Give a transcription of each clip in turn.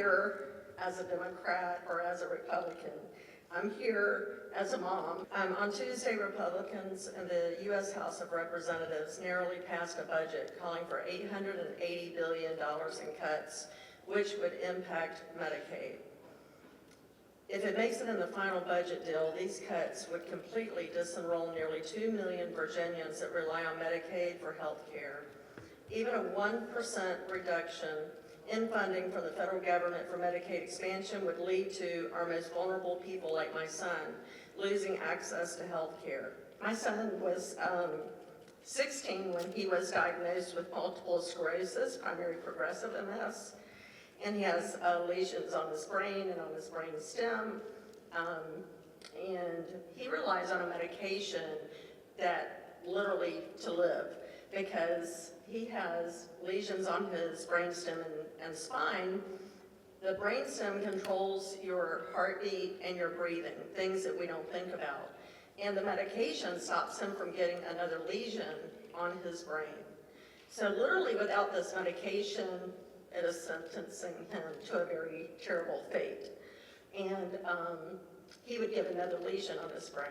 here as a Democrat or as a Republican. I'm here as a mom. On Tuesday, Republicans in the U.S. House of Representatives narrowly passed a budget calling for $880 billion in cuts, which would impact Medicaid. If it makes it in the final budget deal, these cuts would completely disenroll nearly 2 million Virginians that rely on Medicaid for health care. Even a 1% reduction in funding from the federal government for Medicaid expansion would lead to our most vulnerable people, like my son, losing access to health care. My son was 16 when he was diagnosed with multiple sclerosis, primary progressive MS, and he has lesions on his brain and on his brain stem, and he relies on a medication that literally to live, because he has lesions on his brainstem and spine. The brainstem controls your heartbeat and your breathing, things that we don't think about. And the medication stops him from getting another lesion on his brain. So literally without this medication, it is sentencing him to a very terrible fate. And he would get another lesion on his brain.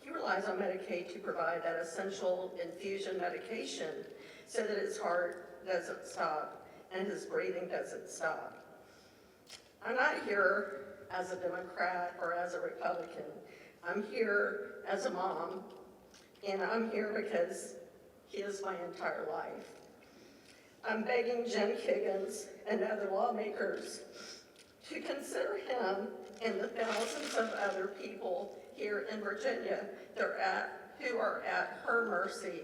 He relies on Medicaid to provide that essential infusion medication so that his heart doesn't stop and his breathing doesn't stop. I'm not here as a Democrat or as a Republican. I'm here as a mom, and I'm here because he is my entire life. I'm begging Rep Kiggans and other lawmakers to consider him and the thousands of other people here in Virginia who are at her mercy.